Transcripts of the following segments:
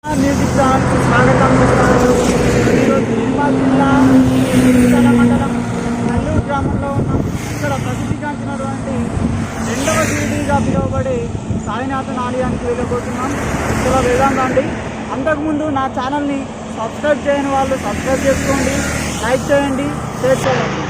Music ఛానల్కి స్వాగతం చేస్తాను. ఈరోజు నిర్మల్ జిల్లా విశాల మండలం నల్లూరు గ్రామంలో ఉన్నాం. ఇక్కడ ప్రసిద్ధిగాంచినటువంటి రెండవ షిరిడీగా పిలువబడే సాయినాథన్ ఆలయానికి వెళ్ళబోతున్నాం. ఇక్కడ వెళ్దామండి. అంతకుముందు నా ఛానల్ని సబ్స్క్రైబ్ చేయని వాళ్ళు సబ్స్క్రైబ్ చేసుకోండి, లైక్ చేయండి, షేర్ చేయండి.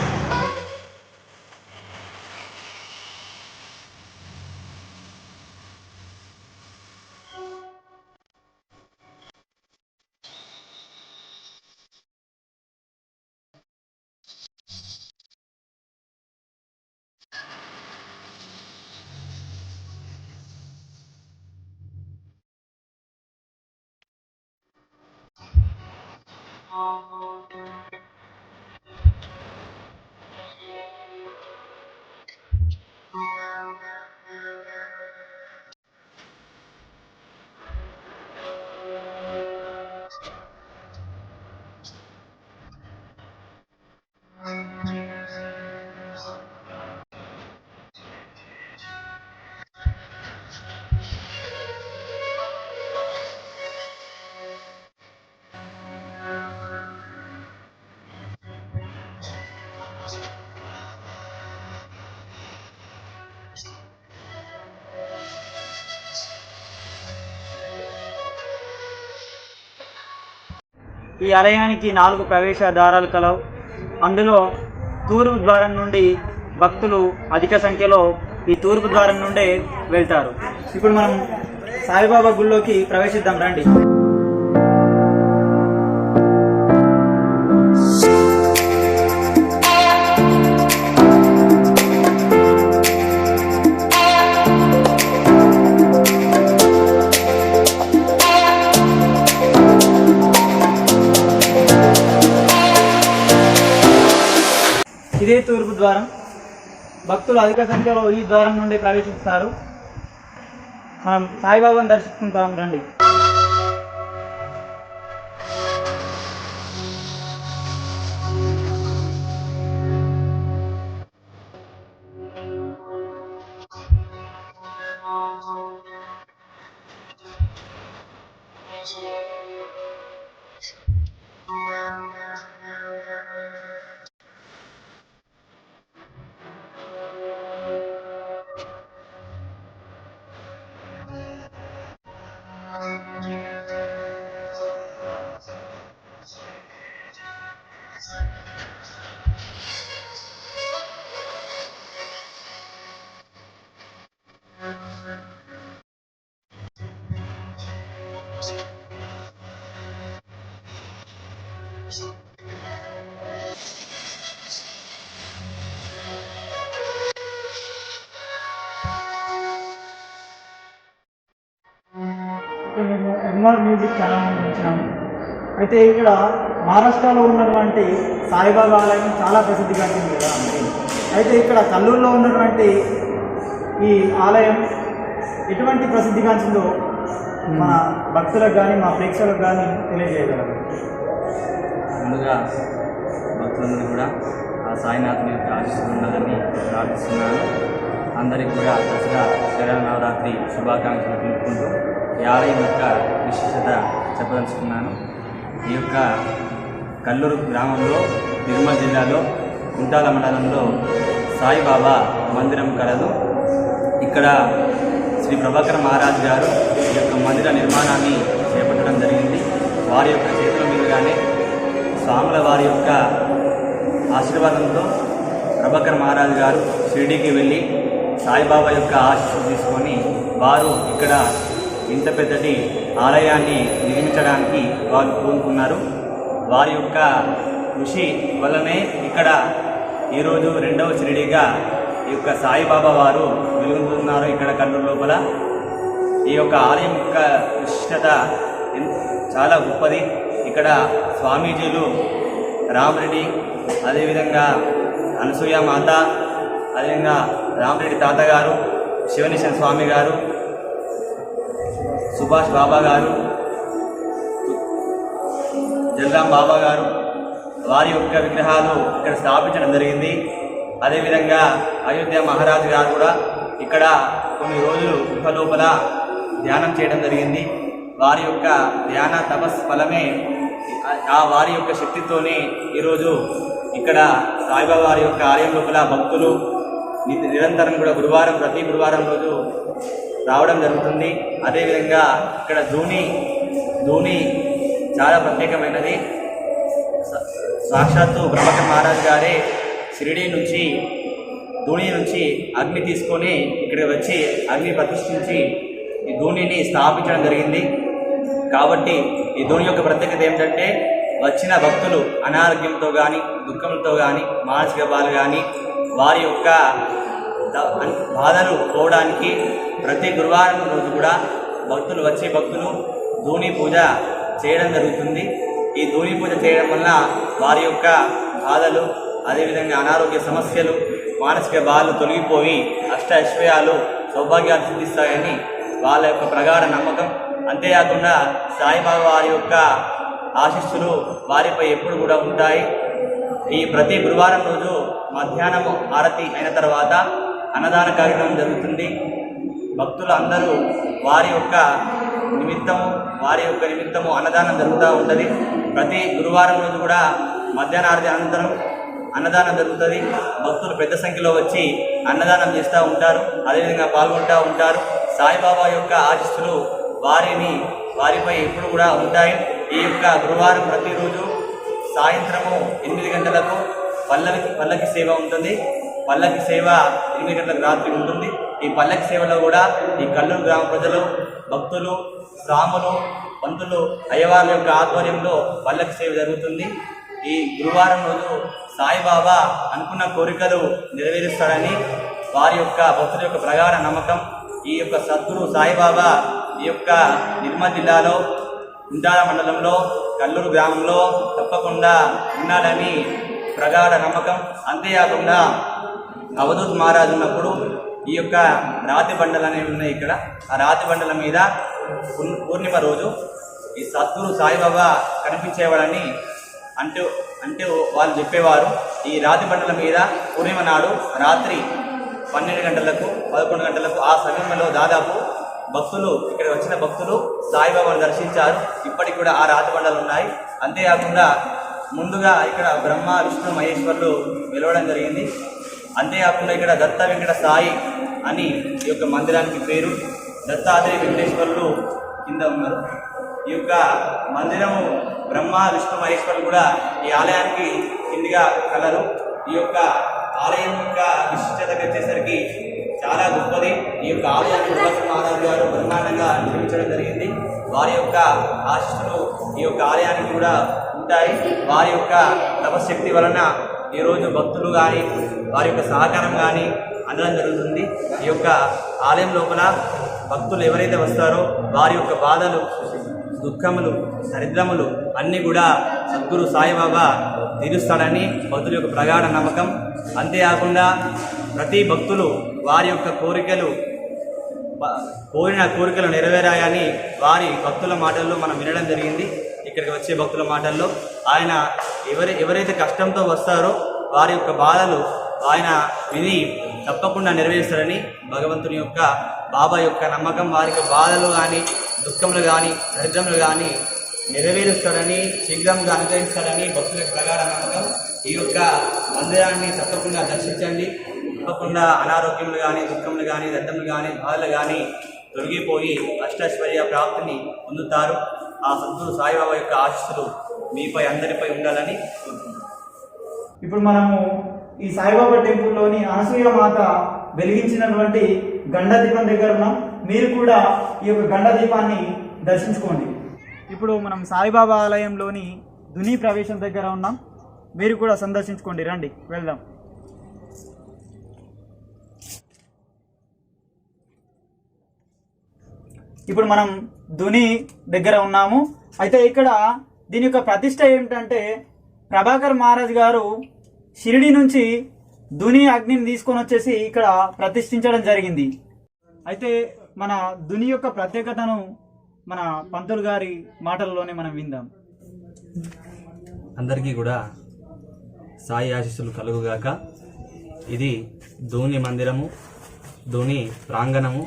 ఈ ఆలయానికి 4 ప్రవేశ ద్వారాలు కలవు. అందులో తూర్పు ద్వారం నుండి భక్తులు అధిక సంఖ్యలో ఈ తూర్పు ద్వారం నుండే వెళ్తారు. ఇప్పుడు మనం సాయిబాబా గుళ్ళోకి ప్రవేశిద్దాం రండి. ఇదే తూర్పు ద్వారం. భక్తులు అధిక సంఖ్యలో ఈ ద్వారం నుండి ప్రవేశిస్తారు. మనం సాయిబాబాను దర్శించుకుంటాం రండి. నిర్మల్ మ్యూజిక్ ఛానల్ అనుకుంటున్నాము. అయితే ఇక్కడ మహారాష్ట్రలో ఉన్నటువంటి సాయిబాబా ఆలయం చాలా ప్రసిద్ధిగాంచింది కదా అండి. అయితే ఇక్కడ కల్లూరులో ఉన్నటువంటి ఈ ఆలయం ఎటువంటి ప్రసిద్ధిగాంచిందో మన భక్తులకు కానీ మా ప్రేక్షకులకు కానీ తెలియజేయగలరు. ముందుగా భక్తులందరూ కూడా ఆ సాయినాథుని ఆశిస్తుండాలని ప్రార్థిస్తున్నాను. అందరికీ కూడా దసరా శరన్నవరాత్రి శుభాకాంక్షలు తెలుపుకుంటూ ఈ ఆలయం యొక్క విశేషత చెప్పదలుచుకున్నాను. ఈ యొక్క కల్లూరు గ్రామంలో నిర్మల్ జిల్లాలో కుంటాల మండలంలో సాయిబాబా మందిరం కలదు. ఇక్కడ శ్రీ ప్రభాకర్ మహారాజ్ గారు ఈ యొక్క మందిర నిర్మాణాన్ని చేపట్టడం జరిగింది. వారి యొక్క చేతుల మీదుగానే స్వాముల వారి యొక్క ఆశీర్వాదంతో ప్రభాకర్ మహారాజ్ గారు షిరిడీకి వెళ్ళి సాయిబాబా యొక్క ఆశీస్సులు తీసుకొని వారు ఇక్కడ ఇంత పెద్దటి ఆలయాన్ని నిర్మించడానికి వారు కోరుకున్నారు. వారి యొక్క కృషి వల్లనే ఇక్కడ ఈరోజు రెండవ షిరిడీగా ఈ యొక్క సాయిబాబా వారు వెలుగుతున్నారు. ఇక్కడ కల్లూరు లోపల ఈ యొక్క ఆలయం యొక్క విశిష్టత చాలా గొప్పది. ఇక్కడ స్వామీజీలు రామరెడ్డి, అదేవిధంగా అనసూయ మాత, అదేవిధంగా రామరెడ్డి తాతగారు, శివనేశ్వర స్వామి గారు, సుభాష్ బాబా గారు, జల్రాం బాబా గారు వారి యొక్క విగ్రహాలు ఇక్కడ స్థాపించడం జరిగింది. అదేవిధంగా అయోధ్య మహారాజు గారు కూడా ఇక్కడ కొన్ని రోజులు గుహ లోపల ధ్యానం చేయడం జరిగింది. వారి యొక్క ధ్యాన తపస్ ఫలమే ఆ వారి యొక్క శక్తితోనే ఈరోజు ఇక్కడ సాయిబాబా వారి యొక్క ఆలయం లోపల భక్తులు నిరంతరం కూడా ప్రతి గురువారం రోజు రావడం జరుగుతుంది. అదేవిధంగా ఇక్కడ ధూని చాలా ప్రత్యేకమైనది. సాక్షాత్తు బ్రహ్మకర్ మహారాజ్ గారే షిరిడీ నుంచి ధూని నుంచి అగ్ని తీసుకొని ఇక్కడికి వచ్చి అగ్ని ప్రతిష్ఠించి ఈ ధూనిని స్థాపించడం జరిగింది. కాబట్టి ఈ ధూని యొక్క ప్రత్యేకత ఏమిటంటే వచ్చిన భక్తులు అనారోగ్యంతో కానీ దుఃఖంతో కానీ మానసిక బాధలు కానీ వారి యొక్క బాధలు పోవడానికి ప్రతి గురువారం రోజు కూడా భక్తులు ధూని పూజ చేయడం జరుగుతుంది. ఈ ధూని పూజ చేయడం వల్ల వారి యొక్క బాధలు అదేవిధంగా అనారోగ్య సమస్యలు మానసిక బాధలు తొలగిపోయి ఐశ్వర్యాలు సౌభాగ్యాలు సిద్ధిస్తాయని వాళ్ళ యొక్క ప్రగాఢ నమ్మకం. అంతేకాకుండా సాయిబాబా వారి యొక్క ఆశీస్సులు వారిపై ఎప్పుడు కూడా ఉంటాయి. ఈ ప్రతి గురువారం రోజు మధ్యాహ్నం ఆరతి అయిన తర్వాత అన్నదాన కార్యక్రమం జరుగుతుంది. భక్తులు అందరూ వారి యొక్క నిమిత్తము అన్నదానం జరుగుతూ ఉంటుంది. ప్రతి గురువారం రోజు కూడా మధ్యాహ్న ఆరతి అనంతరం అన్నదానం జరుగుతుంది. భక్తులు పెద్ద సంఖ్యలో వచ్చి అన్నదానం చేస్తూ ఉంటారు, అదేవిధంగా పాల్గొంటూ ఉంటారు. సాయిబాబా యొక్క ఆశీస్సులు వారిపై ఎప్పుడు కూడా ఉంటాయి. ఈ యొక్క గురువారం ప్రతిరోజు సాయంత్రము 8 గంటలకు పల్లకి సేవ ఉంటుంది. పల్లకి సేవ 8 గంటలకు రాత్రి ఉంటుంది. ఈ పల్లకి సేవలో కూడా ఈ కల్లూరు గ్రామ ప్రజలు, భక్తులు, స్వాములు, పంతులు, అయ్యవార్ల యొక్క ఆధ్వర్యంలో పల్లకి సేవ జరుగుతుంది. ఈ గురువారం రోజు సాయిబాబా అనుకున్న కోరికలు నెరవేరుస్తాడని వారి యొక్క భక్తుల యొక్క ప్రగాఢ నమ్మకం. ఈ యొక్క సద్గురు సాయిబాబా ఈ యొక్క నిర్మల్ జిల్లాలో ఉండాల మండలంలో కల్లూరు గ్రామంలో తప్పకుండా ఉన్నాడని ప్రగాఢ నమ్మకం. అంతేకాకుండా అవధూత్ మహారాజు ఉన్నప్పుడు ఈ యొక్క రాతి బండలు అనేవి ఉన్నాయి. ఇక్కడ ఆ రాతి బండల మీద పూర్ణిమ రోజు ఈ సద్గురు సాయిబాబా కనిపించేవాడని అంటే వాళ్ళు చెప్పేవారు. ఈ రాతి బండల మీద పూర్ణిమ నాడు రాత్రి 12 గంటలకు 11 గంటలకు ఆ సమయంలో దాదాపు ఇక్కడ వచ్చిన భక్తులు సాయిబాబాను దర్శించారు. ఇప్పటికి కూడా ఆ రాతి బండలు ఉన్నాయి. అంతేకాకుండా ముందుగా ఇక్కడ బ్రహ్మ విష్ణు మహేశ్వరులు వెలవడం జరిగింది. అంతేకాకుండా ఇక్కడ దత్త వెంకట సాయి అని ఈ యొక్క మందిరానికి పేరు. దత్తాత్రేయ వెంకటేశ్వరులు కింద ఉన్నారు. ఈ యొక్క మందిరము బ్రహ్మ విష్ణు మహేశ్వరులు కూడా ఈ ఆలయానికి కిందిగా కలరు. ఈ యొక్క ఆలయం యొక్క విశిష్టతకు వచ్చేసరికి చాలా గొప్పది. ఈ యొక్క ఆలయాన్ని బ్రహ్మకర్ మహారాజు గారు బ్రహ్మాండంగా నిర్మించడం జరిగింది. వారి యొక్క ఆశీస్సులు ఈ యొక్క ఆలయానికి కూడా ఉంటాయి. వారి యొక్క తపశక్తి వలన ఈరోజు భక్తులు కానీ వారి యొక్క సహకారం కానీ అందడం జరుగుతుంది. ఈ యొక్క ఆలయం లోపల భక్తులు ఎవరైతే వస్తారో వారి యొక్క బాధలు, దుఃఖములు, దరిద్రములు అన్నీ కూడా సద్గురు సాయిబాబా తీరుస్తాడని భక్తుల యొక్క ప్రగాఢ నమ్మకం. అంతేకాకుండా ప్రతి భక్తులు వారి యొక్క కోరిన కోరికలు నెరవేరాయని వారి భక్తుల మాటల్లో మనం వినడం జరిగింది. ఇక్కడికి వచ్చే భక్తుల మాటల్లో ఆయన ఎవరైతే కష్టంతో వస్తారో వారి యొక్క బాధలు ఆయన విని తప్పకుండా నెరవేరుస్తారని భగవంతుని యొక్క బాబా యొక్క నమ్మకం. వారి యొక్క బాధలు కానీ దుఃఖములు కానీ దరిద్రములు కానీ నెరవేరుస్తాడని శీఘ్రంగా అనుగ్రహిస్తాడని భక్తుల యొక్క ప్రగాఢ నమ్మకం. ఈ యొక్క మందిరాన్ని తప్పకుండా దర్శించండి. తప్పకుండా అనారోగ్యములు కానీ దుఃఖములు కానీ దరిద్రములు కానీ బాధలు కానీ తొలగిపోయి అష్టైశ్వర్య ప్రాప్తిని పొందుతారు. ఆ సద్గురు సాయిబాబా యొక్క ఆశీస్సులు మీపై అందరిపై ఉండాలని కోరుకుంటున్నాను. ఇప్పుడు మనము ఈ సాయిబాబా టెంపుల్లోని అనసూయ మాత వెలిగించినటువంటి గండ దీపం దగ్గర ఉన్నాం. మీరు కూడా ఈ యొక్క గండ దీపాన్ని దర్శించుకోండి. ఇప్పుడు మనం సాయిబాబా ఆలయంలోని ధుని ప్రవేశం దగ్గర ఉన్నాం. మీరు కూడా సందర్శించుకోండి. రండి వెళ్దాం. ఇప్పుడు మనం ధుని దగ్గర ఉన్నాము. అయితే ఇక్కడ దీని యొక్క ప్రతిష్ట ఏమిటంటే ప్రభాకర్ మహారాజ్ గారు షిరిడి నుంచి ధుని అగ్నిని తీసుకొని వచ్చేసి ఇక్కడ ప్రతిష్ఠించడం జరిగింది. అయితే మన ధుని యొక్క ప్రత్యేకతను మన పంతులు గారి మాటల్లోనే మనం విందాం. అందరికీ కూడా సాయి ఆశీస్సులు కలుగుగాక. ఇది ధూని మందిరము, ధూని ప్రాంగణము.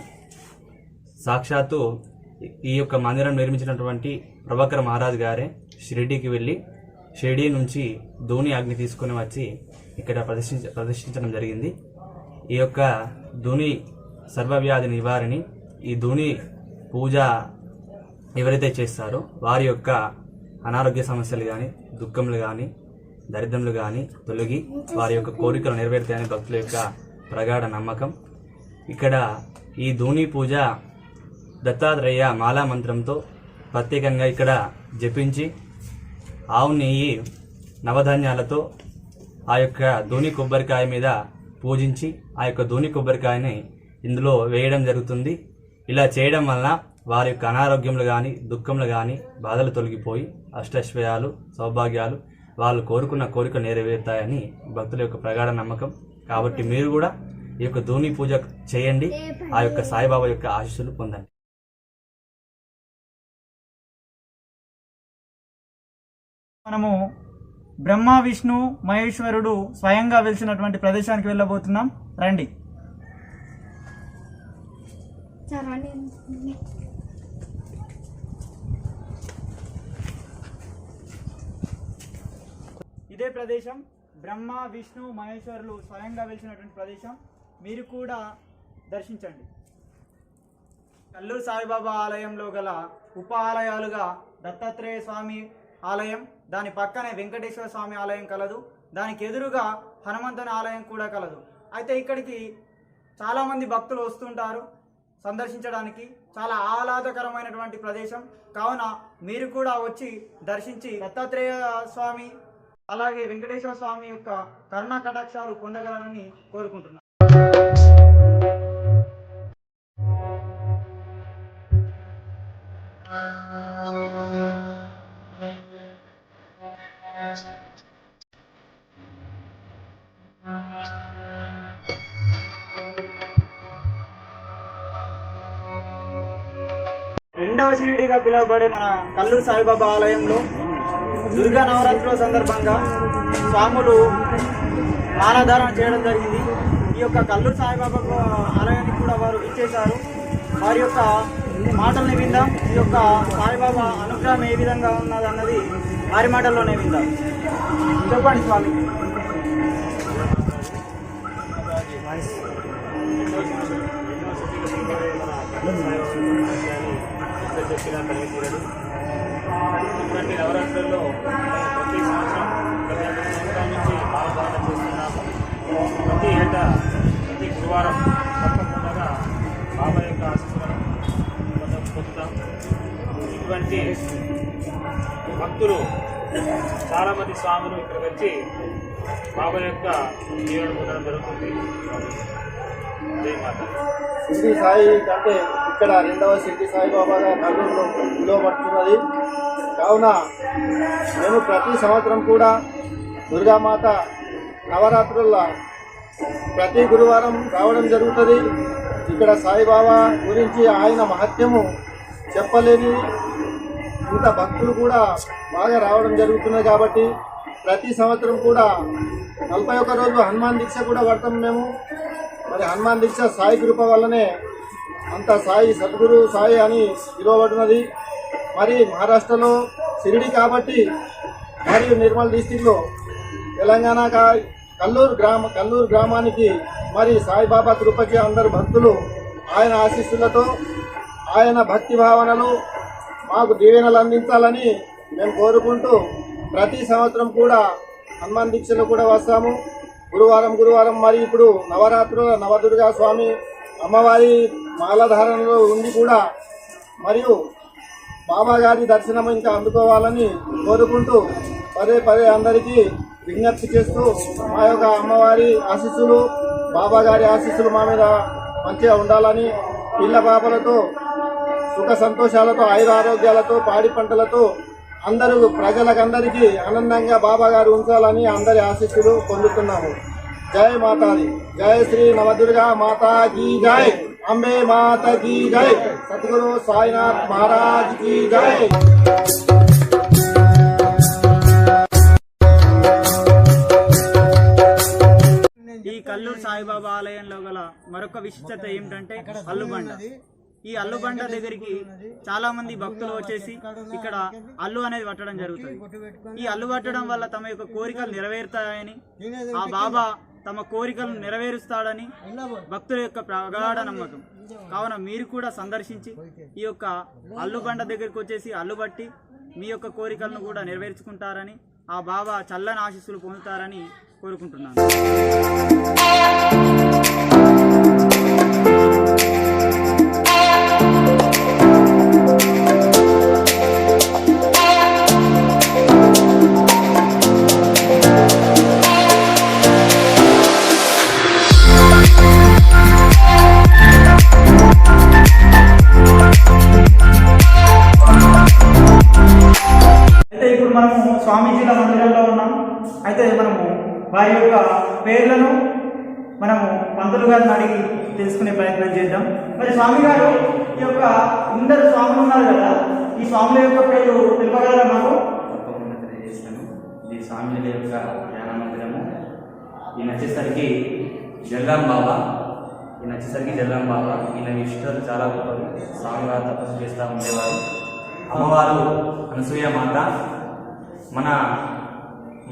సాక్షాత్తు ఈ యొక్క మందిరం నిర్మించినటువంటి ప్రభాకర్ మహారాజ్ గారే షిరిడీకి వెళ్ళి షిరిడీ నుంచి ధూని అగ్ని తీసుకుని వచ్చి ఇక్కడ ప్రదర్శించడం జరిగింది. ఈ యొక్క ధూని సర్వవ్యాధి నివారణి, ఈ ధూని పూజ ఎవరైతే చేస్తారో వారి యొక్క అనారోగ్య సమస్యలు కానీ, దుఃఖములు కానీ, దరిద్రములు కానీ తొలగి వారి యొక్క కోరికలు నెరవేరుతాయని భక్తుల యొక్క ప్రగాఢ నమ్మకం. ఇక్కడ ఈ ధూని పూజ దత్తాత్రేయ మాలా మంత్రంతో ప్రత్యేకంగా ఇక్కడ జపించి ఆవు నెయ్యి నవధాన్యాలతో ఆ యొక్క ధూని కొబ్బరికాయ మీద పూజించి ఆ యొక్క ధూని కొబ్బరికాయని ఇందులో వేయడం జరుగుతుంది. ఇలా చేయడం వలన వారి యొక్క అనారోగ్యములు కానీ, దుఃఖములు కానీ, బాధలు తొలగిపోయి అష్టైశ్వర్యాలు, సౌభాగ్యాలు వాళ్ళు కోరుకున్న కోరిక నెరవేరుతాయని భక్తుల యొక్క ప్రగాఢ నమ్మకం. కాబట్టి మీరు కూడా ఈ యొక్క ధూని పూజ చేయండి, ఆ యొక్క సాయిబాబా యొక్క ఆశీస్సులు పొందండి. మనము బ్రహ్మ, విష్ణు, మహేశ్వరుడు స్వయంగా వెలిసినటువంటి ప్రదేశానికి వెళ్ళబోతున్నాం. రండి. ఇదే ప్రదేశం బ్రహ్మ, విష్ణు, మహేశ్వరులు స్వయంగా వెలిసినటువంటి ప్రదేశం. మీరు కూడా దర్శించండి. కల్లూరు సాయిబాబా ఆలయంలో గల ఉప ఆలయాలుగా దత్తాత్రేయ స్వామి ఆలయం, దాని పక్కనే వెంకటేశ్వర స్వామి ఆలయం కలదు. దానికి ఎదురుగా హనుమంతుని ఆలయం కూడా కలదు. అయితే ఇక్కడికి చాలామంది భక్తులు వస్తుంటారు సందర్శించడానికి. చాలా ఆహ్లాదకరమైనటువంటి ప్రదేశం. కావున మీరు కూడా వచ్చి దర్శించి దత్తాత్రేయ స్వామి అలాగే వెంకటేశ్వర స్వామి యొక్క కరుణా కటాక్షాలు పొందగలరని కోరుకుంటున్నాను. రెండవ షిరిడీగా పిలువబడే మన కల్లూరు సాయిబాబా ఆలయంలో దుర్గా నవరాత్రుల సందర్భంగా స్వాములు మాలాధారణ చేయడం జరిగింది. ఈ యొక్క కల్లూరు సాయిబాబా ఆలయానికి కూడా వారు ఇచ్చేశారు. వారి యొక్క మాటల్ని విందాం. ఈ యొక్క సాయిబాబా అనుగ్రహం ఏ విధంగా ఉన్నది అన్నది వారి మాటల్లోనే విందాం. చెప్పండి స్వామి. ఇటువంటి నవరాత్రుల్లో ప్రతి సంవత్సరం గత 2 సంవత్సరాల నుంచి బాలపాలన చేస్తున్నాము. ప్రతి ఏటా ప్రతి గురువారం తప్పకుండా బాబా యొక్క ఆశీస్సులను పొందుతాం. ఇటువంటి భక్తులు చాలామంది స్వాములు ఇక్కడికి వచ్చి బాబా యొక్క జీవనం పొందడం జరుగుతుంది. జై మాత. షిరిడి సాయి అంటే ఇక్కడ రెండవ షిరిడి సాయిబాబాగా కల్లూరులో పిలువబడుతున్నది. కావున మేము ప్రతి సంవత్సరం కూడా దుర్గామాత నవరాత్రుల ప్రతి గురువారం రావడం జరుగుతుంది. ఇక్కడ సాయిబాబా గురించి ఆయన మహత్యము చెప్పలేని ఇంత భక్తులు కూడా బాగా రావడం జరుగుతున్నది. కాబట్టి ప్రతి సంవత్సరం కూడా 41 రోజు హనుమాన్ దీక్ష కూడా పడతాం మేము. మరి హనుమాన్ దీక్ష సాయి కృప వల్లనే అంత సాయి సద్గురు సాయి అని పిలువబడినది. మరి మహారాష్ట్రలో షిరిడి కాబట్టి మరియు నిర్మల్ డిస్టిక్లో తెలంగాణ కల్లూరు గ్రామానికి మరి సాయిబాబా కృపచే అందరు భక్తులు ఆయన ఆశీస్సులతో ఆయన భక్తి భావనలు మాకు దీవెనలు అందించాలని మేము కోరుకుంటూ ప్రతి సంవత్సరం కూడా హనుమాన్ దీక్షలో కూడా వస్తాము. గురువారం మరి ఇప్పుడు నవరాత్రుల నవదుర్గా స్వామి అమ్మవారి మాలధారణలో ఉండి కూడా మరియు బాబా గారి దర్శనం ఇంకా అందుకోవాలని కోరుకుంటూ పదే అందరికీ విజ్ఞప్తి చేస్తూ మా యొక్క అమ్మవారి ఆశీస్సులు బాబా గారి ఆశీస్సులు మా మీద మంచిగా ఉండాలని, పిల్ల పాపలతో సుఖ సంతోషాలతో ఆయురారోగ్యాలతో పాడి పంటలతో అందరూ ప్రజలకందరికీ ఆనందంగా బాబా గారు ఉంచాలని అందరి ఆశీస్సులు పొందుతున్నాము. జై మాతాది. జై శ్రీ నవదుర్గా మాతా కీ జై. అంబే మాత కీ జై. సద్గురు సాయినాథ్ మహారాజ్ కీ జై. ఈ కల్లూరు సాయిబాబా ఆలయంలో గల మరొక విశిష్టత ఏమిటంటే అల్లుబండ. ఈ అల్లు బండ దగ్గరికి చాలా మంది భక్తులు వచ్చేసి ఇక్కడ అల్లు అనేది పట్టడం జరుగుతుంది. ఈ అల్లు పట్టడం వల్ల తమ యొక్క కోరికలు నెరవేరుతాయని, ఆ బాబా తమ కోరికలను నెరవేరుస్తాడని భక్తుల యొక్క ప్రగాఢ నమ్మకం. కావున మీరు కూడా సందర్శించి ఈ యొక్క అల్లు బండ దగ్గరికి వచ్చేసి అల్లు బట్టి మీ యొక్క కోరికలను కూడా నెరవేర్చుకుంటారని, ఆ బాబా చల్లని ఆశీస్సులు పొందుతారని కోరుకుంటున్నాను. అయితే ఇప్పుడు మనము స్వామీజీల మందిరంలో ఉన్నాం. అయితే మనము వారి యొక్క పేర్లను మనము పంతులు గారిని అడిగి తెలుసుకునే ప్రయత్నం చేద్దాం. మరి స్వామి గారు, ఈ యొక్క ఇందరు స్వాములు ఉన్నారు కదా, ఈ స్వాముల యొక్క పేరు తెలుపగలరా మాకు? తప్పకుండా తెలియజేస్తాను. ఇది స్వామిజీల యొక్క ధ్యాన మందిరము. ఈయన వచ్చేసరికి జల్లాం బాబా. ఈయన ఇష్టాలు చాలా గొప్పవి. స్వామివారు తపస్సు చేస్తూ ఉండేవారు. అమ్మవారు అనసూయ మాత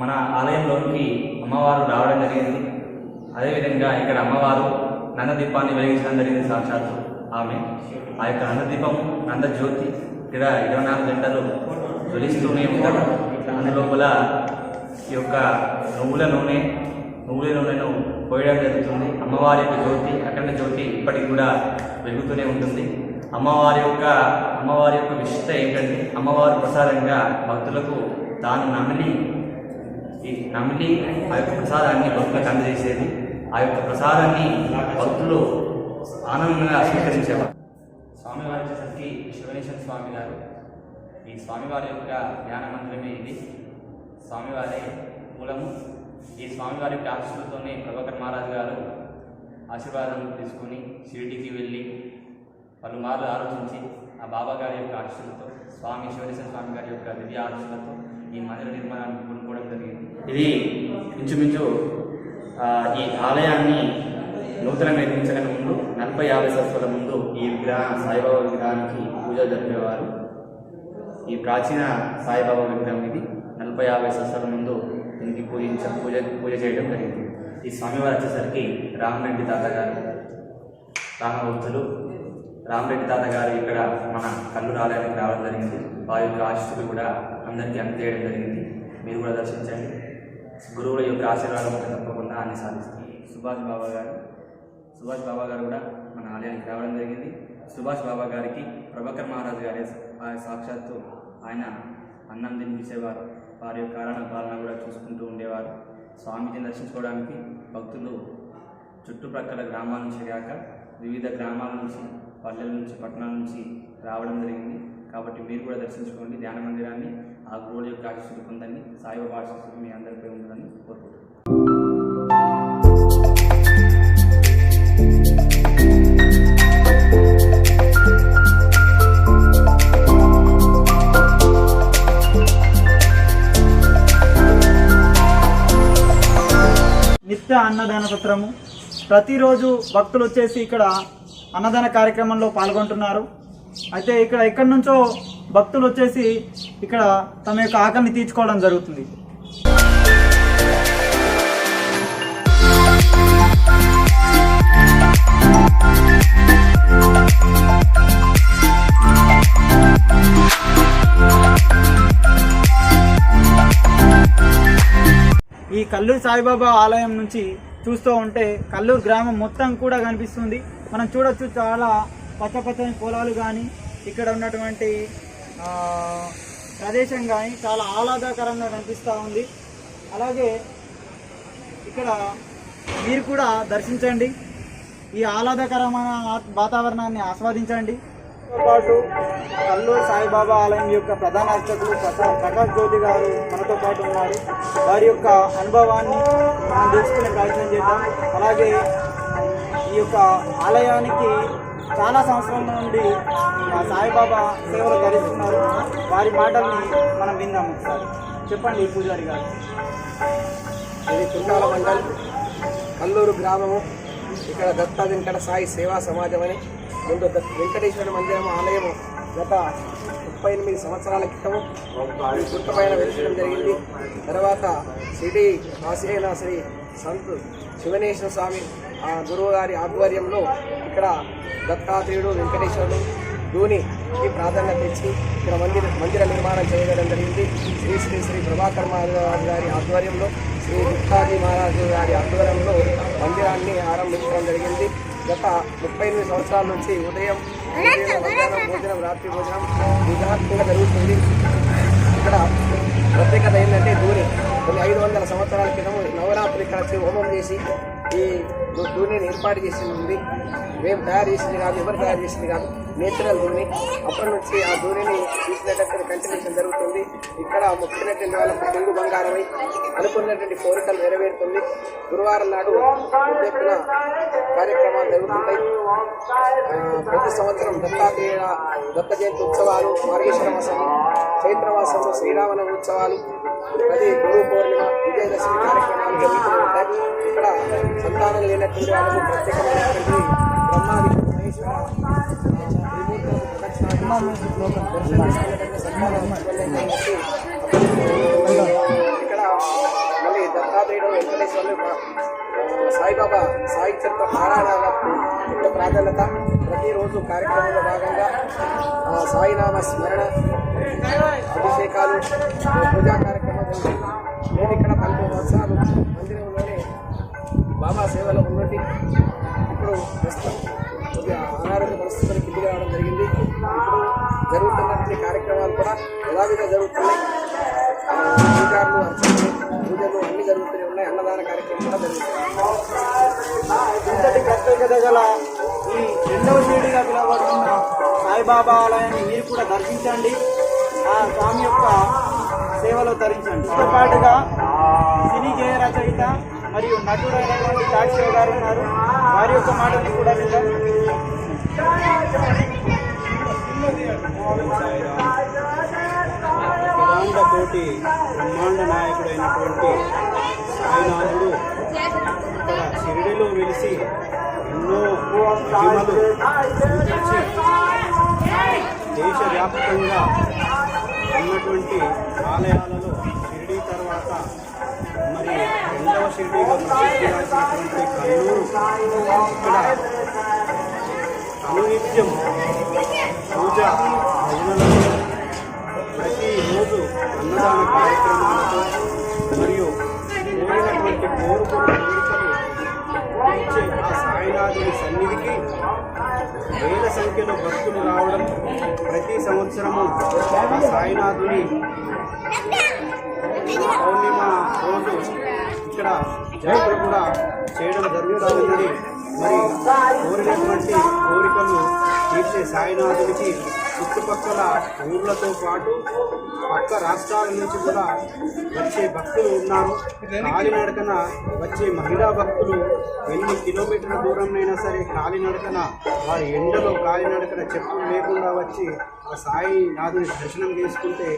మన ఆలయంలోనికి అమ్మవారు రావడం జరిగింది. అదేవిధంగా ఇక్కడ అమ్మవారు నందదీపాన్ని వెలిగించడం జరిగింది. సాక్షాత్తు ఆమె ఆ యొక్క నందదీపం, నందజ్యోతి ఇక్కడ 24 గంటలు జ్వలిస్తూనే ఉంటారు. అందులోపల ఈ యొక్క నువ్వుల నూనెను పోయడం జరుగుతుంది. అమ్మవారి యొక్క జ్యోతి, అఖండ జ్యోతి ఇప్పటికి కూడా వెలుగుతూనే ఉంటుంది. అమ్మవారి యొక్క విశిష్టత ఏంటంటే, అమ్మవారి ప్రసాదంగా భక్తులకు తాను నమిలి ఆ యొక్క ప్రసాదాన్ని భక్తులకు అందజేసేది. ఆ యొక్క ప్రసాదాన్ని భక్తులు ఆనందంగా స్వీకరించేవారు. స్వామివారి వచ్చేసరికి శివనేశ్వర స్వామి గారు. ఈ స్వామివారి యొక్క ధ్యాన మందిరమే ఇది. స్వామివారి మూలము. ఈ స్వామివారి యొక్క ఆశీస్సులతోనే ప్రభాకర్ మహారాజు గారు ఆశీర్వాదం తీసుకుని షిరిడీకి వెళ్ళి పలుమార్లు ఆలోచించి ఆ బాబా గారి యొక్క ఆశీస్సులతో, స్వామి శివనేశ్వర స్వామి గారి యొక్క దివ్య ఆశీస్సులతో ఈ మందిర నిర్మాణాన్ని పూనుకోవడం జరిగింది. ఇది ఇంచుమించు ఈ ఆలయాన్ని నూతనంగా నిర్మించడానికి ముందు 40-50 సంవత్సరాల ముందు ఈ సాయిబాబా విగ్రహానికి పూజ జరిపేవారు. ఈ ప్రాచీన సాయిబాబా విగ్రహం ఇది. 40-50 సంవత్సరాల ముందు దీనికి పూజ చేయడం జరిగింది. ఈ స్వామివారు వచ్చేసరికి రామరెడ్డి తాత గారు, రామభక్తులు రామరెడ్డి తాత గారు ఇక్కడ మన కల్లూరు ఆలయానికి రావడం జరిగింది. వారి యొక్క ఆశీస్సులు కూడా అందరికీ అందజేయడం జరిగింది. మీరు కూడా దర్శించండి. గురువుల యొక్క ఆశీర్వాదం తప్పకుండా అన్ని సాధిస్తారు. సుభాష్ బాబా గారు కూడా మన ఆలయానికి రావడం జరిగింది. సుభాష్ బాబా గారికి ప్రభాకర్ మహారాజు గారి సాక్షాత్తు ఆయన అన్నం తినిపించేవారు. వారి యొక్క పాలన కూడా చూసుకుంటూ ఉండేవారు. స్వామిజీని దర్శించుకోవడానికి భక్తులు చుట్టుప్రక్కల గ్రామాల నుంచి కాక వివిధ గ్రామాల నుంచి, పల్లెల నుంచి, పట్టణాల నుంచి రావడం జరిగింది. కాబట్టి మీరు కూడా దర్శించుకోండి ధ్యాన మందిరాన్ని. ఆ గురువుల యొక్క ఆశీస్సులు పొందండి. సాయిబాబా ఆశీస్సులు మీ అందరిపై ఉండాలని కోరుకుంటున్నాను. నిత్య అన్నదాన సత్రము. ప్రతిరోజు భక్తులు వచ్చేసి ఇక్కడ అన్నదాన కార్యక్రమంలో పాల్గొంటున్నారు. అయితే ఇక్కడ ఎక్కడి నుంచో భక్తులు వచ్చేసి ఇక్కడ తమ యొక్క ఆకలిని తీర్చుకోవడం జరుగుతుంది. ఈ కల్లూరు సాయిబాబా ఆలయం నుంచి చూస్తూ ఉంటే కల్లూరు గ్రామం మొత్తం కూడా కనిపిస్తుంది. మనం చూడొచ్చు, చాలా పచ్చని పొలాలు కానీ, ఇక్కడ ఉన్నటువంటి ప్రదేశం కానీ చాలా ఆహ్లాదకరంగా కనిపిస్తూ ఉంది. అలాగే ఇక్కడ మీరు కూడా దర్శించండి, ఈ ఆహ్లాదకరమైన వాతావరణాన్ని ఆస్వాదించండి. పాటు కల్లూరు సాయిబాబా ఆలయం యొక్క ప్రధాన అర్చకులు ప్రకాష్ జ్యోతి గారు మనతో పాటు ఉన్నారు. వారి యొక్క అనుభవాన్ని మనం తెలుసుకునే ప్రయత్నం చేద్దాం. అలాగే ఈ యొక్క ఆలయానికి చాలా సంవత్సరాల నుండి సాయిబాబా సేవలు ధరిస్తున్నారు. వారి మాటల్ని మనం విందాం ఒకసారి. చెప్పండి పూజారి గారు. ఇది కుంటాల మండల్, కల్లూరు గ్రామము. ఇక్కడ దత్త వెంకట సాయి సేవా సమాజం అని ముందు వెంకటేశ్వర మందిరం ఆలయం గత 38 సంవత్సరాల క్రితం ఈ గుట్ట పైన వెలిచడం జరిగింది. తర్వాత సిటీ కాశీన శ్రీ సంత్ శివనేశ్వర స్వామి గురువు గారి ఆధ్వర్యంలో ఇక్కడ దత్తాత్రేయుడు వెంకటేశ్వరుడు ధూనికి ప్రాధాన్యత ఇచ్చి ఇక్కడ మందిర నిర్మాణం చేయడం జరిగింది. శ్రీ శ్రీ శ్రీ ప్రభాకర్ మహారాజు గారి ఆధ్వర్యంలో శ్రీ గుప్తాజీ మహారాజు గారి ఆధ్వర్యంలో మందిరాన్ని ఆరంభించడం జరిగింది. గత 38 సంవత్సరాల నుంచి ఉదయం మధ్యాహ్నం భోజనం రాత్రి భోజనం విధానంగా జరుగుతుంది. ఇక్కడ ప్రత్యేకత ఏంటంటే కొన్ని 500 సంవత్సరాల క్రితం నవరాత్రులు ఇక్కడ హోమం చేసి ఈ ధూనిని ఏర్పాటు చేసి ఉంది. మేము తయారు చేసింది కాదు, ఎవరు తయారు చేసింది కాదు, నేచురల్ ధూని. అప్పటి నుంచి ఆ ధూనిని తీసినటువంటి కంటిన్యూషన్ జరుగుతుంది. ఇక్కడ మొక్కినటువంటి వాళ్ళకు తెలుగు బంగారమై అనుకున్నటువంటి కోరికలు నెరవేరుతుంది. గురువారం నాడు ఎత్తున కార్యక్రమాలు జరుగుతుంటాయి. ప్రతి సంవత్సరం దత్త జయంతి ఉత్సవాలు, మార్గేశ్వర మాసము, చైత్ర మాసంలో శ్రీరామనవమి ఉత్సవాలు, ప్రతి గురు పౌర్ణిమ, విజయదశమి కార్యక్రమాలు జరుగుతూ ఉంటాయి. ఇక్కడ సంతానం లేనటువంటి వాళ్ళకు ప్రత్యేకమైనటువంటి బ్రహ్మ విష్ణు మహేశ్వర త్రిమూర్తులకు ఇక్కడ మళ్ళీ దత్తాత్రేయుడు వెంకటేశ్వరులు సాయిబాబా సాయి చరిత్ర పారాయణాలకు ఎక్కువ ప్రాధాన్యత. ప్రతిరోజు కార్యక్రమంలో భాగంగా సాయినామ స్మరణ, అభిషేకాలు, పూజా కార్యక్రమాలు జరుగుతుంది. నేను ఇక్కడ 12 సంవత్సరాలు మందిరంలోనే బాబా సేవలో ఉన్నట్టు ఇప్పుడు ప్రస్తుతం కొద్దిగా అనారోగ్య పరిస్థితులు కిందికి రావడం జరిగింది. ఇప్పుడు జరుగుతున్నటువంటి కార్యక్రమాలు కూడా యథావిధిగా జరుగుతున్నాయి. పూజారులు, అర్చనలు, పూజలు అన్నీ జరుగుతూనే ఉన్నాయి. అన్నదాన కార్యక్రమం కూడా జరుగుతుంది. ఇంతటి ప్రత్యేకత గల ఈ 2వ షిరిడీగా పిలువబడుతున్న సాయిబాబా ఆలయాన్ని మీరు కూడా దర్శించండి. ఆ స్వామి యొక్క సేవలో తరించండి. తో పాటుగా సినీ గేయ రచయిత మరియు నటుడైనటువంటి టాక్షో గారు ఉన్నారు. వారి యొక్క మాటలు కూడా విందాం. కోటి బ్రహ్మాండ నాయకుడైనటువంటి సాయినాథుడు ఇక్కడ షిరిడిలో వెలిసి ఎన్నో మహిమలు చూపించి దేశవ్యాప్తంగా ఉన్నటువంటి ఆలయాలలో షిరిడి తర్వాత మరి 2వ షిరిడిగా ప్రసిద్ధిగాంచినటువంటి కల్లూరు ఇక్కడ అనునిత్యం పూజ భజనలతో ప్రతిరోజు అన్నదాన కార్యక్రమాలతో మరియు కోరినటువంటి కోరికలు ఇచ్చే ఆ సాయినాథుని సన్నిధికి వేల సంఖ్యలో భక్తులు రావడం, ప్రతి సంవత్సరము ఆ సాయినాథుని పౌర్ణిమ రోజు ఇక్కడ జాతర కూడా చేయడం జరుగుతున్నది. మరి కోరినటువంటి కోరికలు తీర్చే సాయినాథునికి చుట్టుపక్కల ఊర్లతో పాటు పక్క రాష్ట్రాల నుంచి కూడా వచ్చే భక్తులు ఉన్నారు. కాలినడకన వచ్చే మహిళా భక్తులు ఎన్ని కిలోమీటర్ల దూరంనైనా సరే కాలినడకన వారి ఎండలో కాలినడకన చెప్పులు లేకుండా వచ్చి ఆ సాయి నాథుని దర్శనం చేసుకుంటే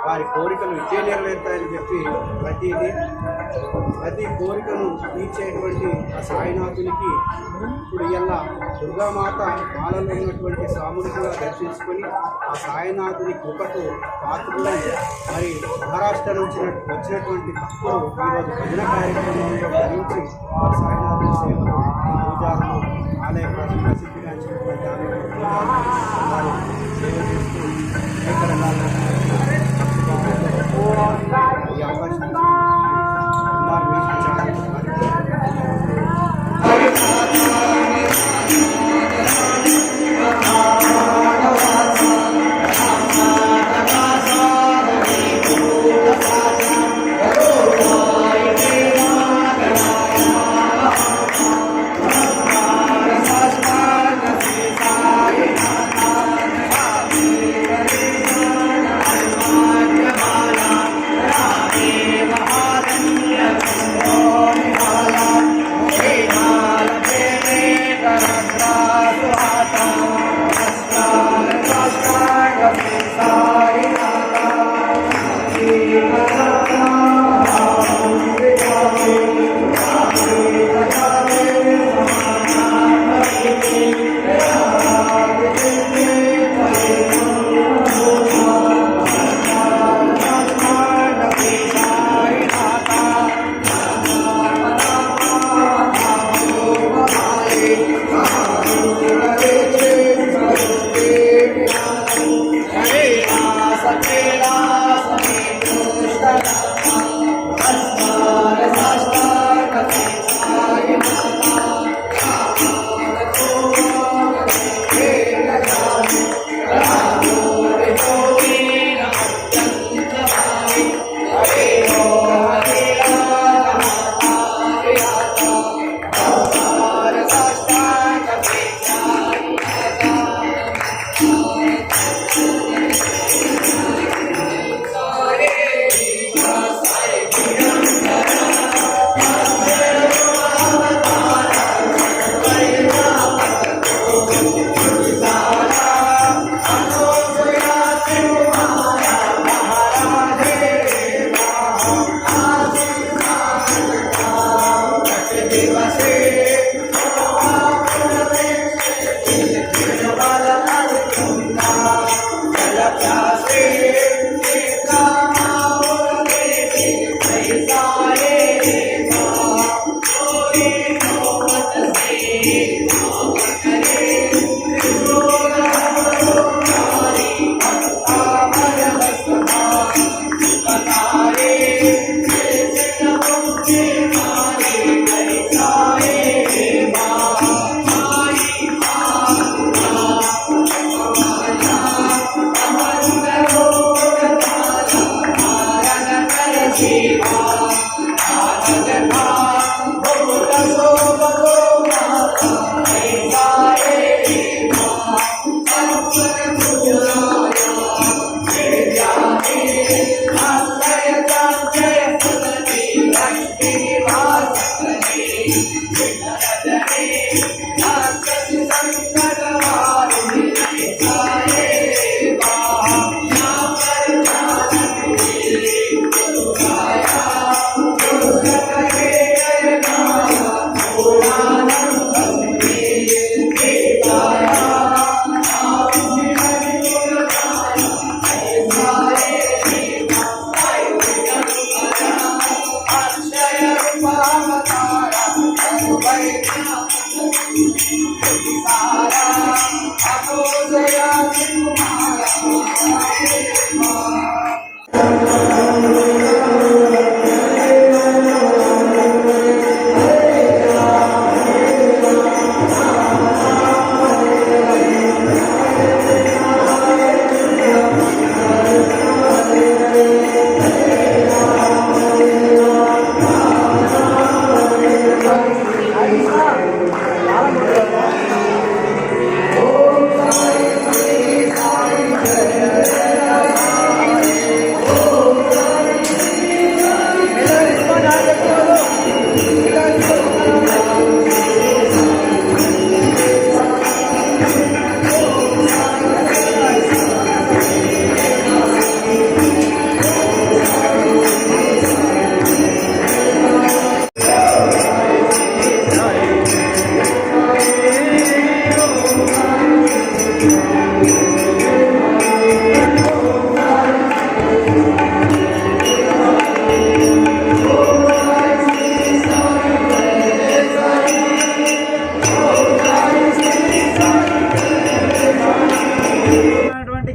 వారి కోరికలు ఇట్టే నెరవేరుతాయని చెప్పి ప్రతి కోరికను తీర్చేటువంటి ఆ సాయినాథునికి ఇప్పుడు ఇలా దుర్గామాత మాలలో ఉన్నటువంటి స్వాముని కూడా దర్శించుకొని ఆ సాయినాథుని కృపకు పాత్రులై మరి మహారాష్ట్ర నుంచి వచ్చినటువంటి భక్తులు ఈరోజు భజన కార్యక్రమంలో ధరించి ఆ సాయినాథుని సేవలు, పూజారులు, ఆలయ ప్రసిద్ధిగాంచినటువంటి ఆలయ సేవ చేస్తూ అనేక రకాల ఈ అవకాశం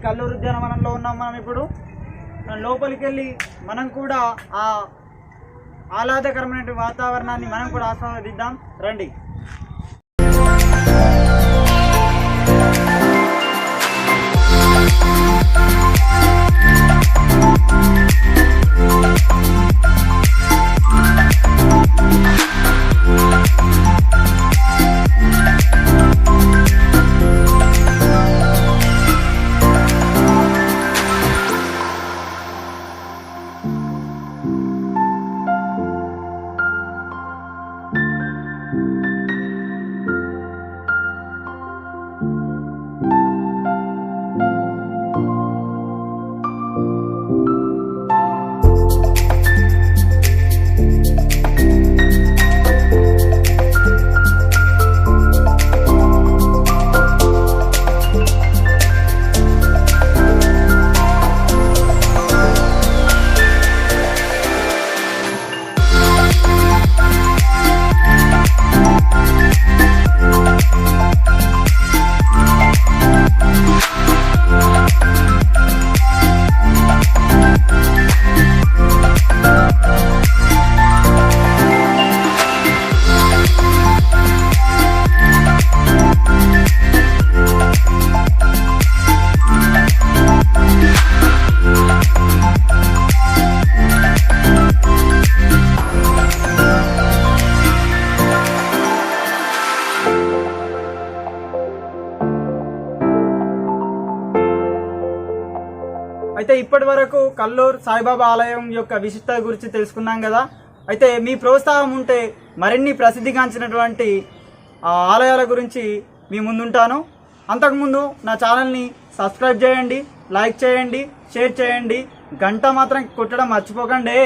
కల్లూరు ఉద్యానవనంలో ఉన్నాం మనం ఇప్పుడు. లోపలికి వెళ్ళి మనం కూడా ఆ ఆహ్లాదకరమైన వాతావరణాన్ని మనం కూడా ఆస్వాదిద్దాం రండి. అయితే ఇప్పటి వరకు కల్లూరు సాయిబాబా ఆలయం యొక్క విశిష్టత గురించి తెలుసుకున్నాం కదా. అయితే మీ ప్రోత్సాహం ఉంటే మరిన్ని ప్రసిద్ధిగాంచినటువంటి ఆలయాల గురించి మీ ముందుంటాను. అంతకుముందు నా ఛానల్ని సబ్స్క్రైబ్ చేయండి, లైక్ చేయండి, షేర్ చేయండి, గంట మాత్రం కొట్టడం మర్చిపోకండి.